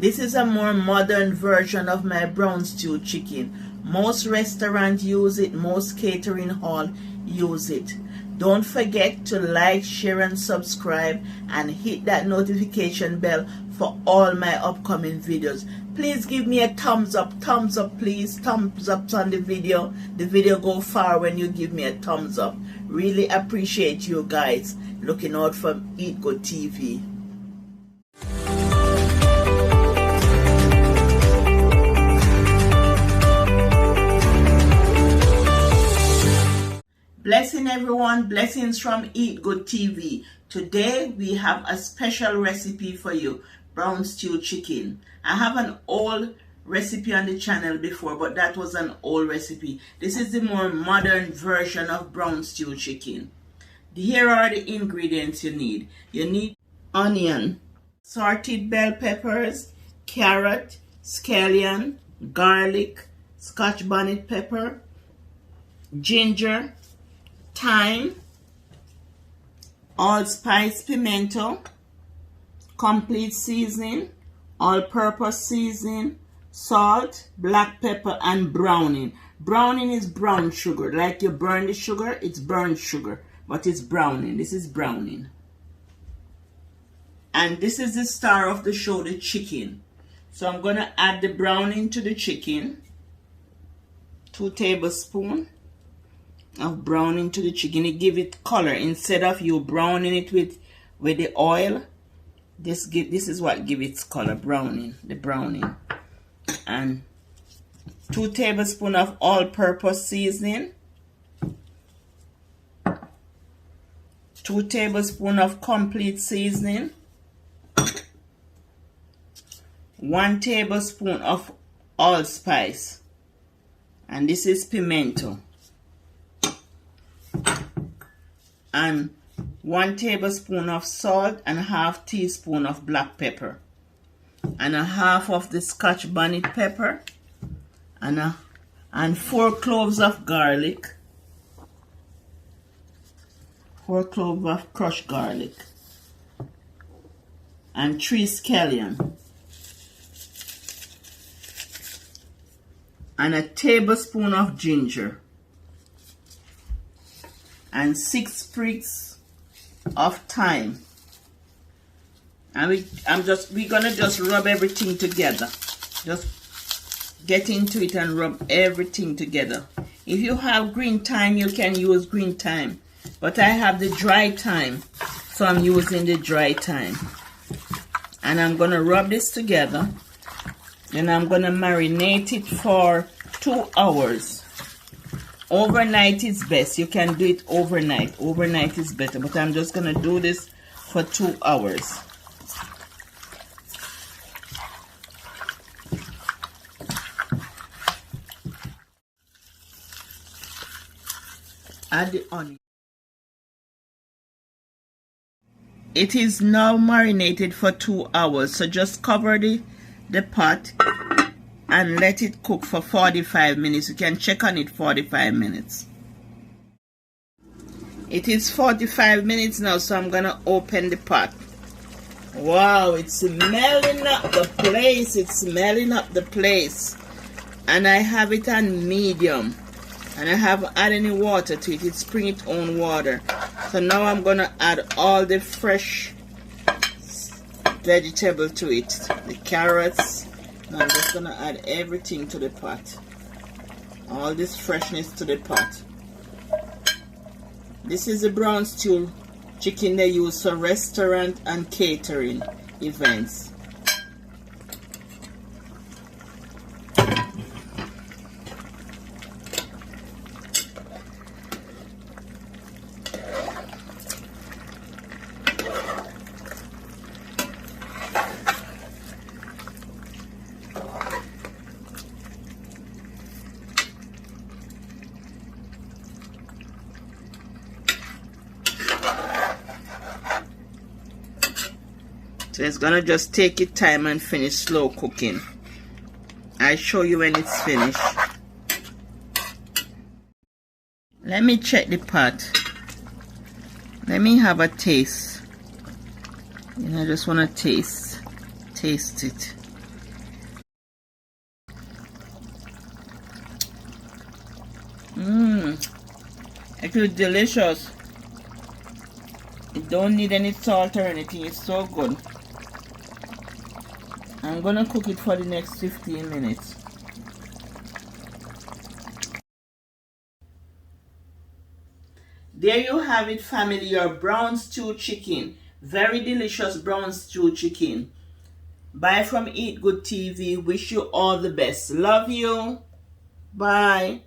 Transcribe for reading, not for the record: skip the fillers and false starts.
This is a more modern version of my brown stew chicken. Most restaurants use it, most catering hall use it. Don't forget to like, share and subscribe and hit that notification bell for all my upcoming videos. Please give me a thumbs up please, thumbs up on the video. The video go far when you give me a thumbs up. Really appreciate you guys looking out for Eat Good TV. Blessing everyone, blessings from Eat Good TV. Today we have a special recipe for you, brown stew chicken. I have an old recipe on the channel before, but that was an old recipe. This is the more modern version of brown stew chicken. Here are the ingredients you need. You need onion, assorted bell peppers, carrot, scallion, garlic, Scotch bonnet pepper, ginger, thyme, allspice pimento, complete seasoning, all-purpose seasoning, salt, black pepper, and browning. Browning is brown sugar. Like you burn the sugar, it's burnt sugar, but it's browning. This is browning. And this is the star of the show, the chicken. So I'm going to add the browning to the chicken. 2 tablespoons of browning to the chicken. It give it color instead of you browning it with the oil. This is what give its color, browning, the browning. And 2 tablespoons of all-purpose seasoning, 2 tablespoons of complete seasoning, 1 tablespoon of allspice, and this is pimento, and 1 tablespoon of salt and ½ teaspoon of black pepper, and a half of the Scotch bonnet pepper, and 4 cloves of garlic, 4 cloves of crushed garlic, and 3 scallion, and a tablespoon of ginger, and 6 sprigs of thyme. And we're gonna just rub everything together. Just get into it and rub everything together. If you have green thyme, you can use green thyme, but I have the dry thyme, so I'm using the dry thyme. And I'm gonna rub this together, and I'm gonna marinate it for 2 hours. Overnight is best. You can do it overnight. Overnight is better, but I'm just gonna do this for 2 hours. Add the onion. It is now marinated for 2 hours, so just cover the pot and let it cook for 45 minutes. You can check on it 45 minutes. It is 45 minutes now, so I'm gonna open the pot. Wow, it's smelling up the place. It's smelling up the place. And I have it on medium. And I haven't added any water to it. It's bring its own water. So now I'm gonna add all the fresh vegetable to it. The carrots. Now I'm just gonna add everything to the pot. All this freshness to the pot. This is the brown stew chicken they use for restaurant and catering events. So it's gonna just take its time and finish slow cooking. I'll show you when it's finished. Let me check the pot. Let me have a taste. And I just want to taste it. It is delicious. It don't need any salt or anything. It's so good. I'm gonna cook it for the next 15 minutes. There you have it, family, your brown stew chicken. Very delicious brown stew chicken. Bye from Eat Good TV. Wish you all the best. Love you. Bye.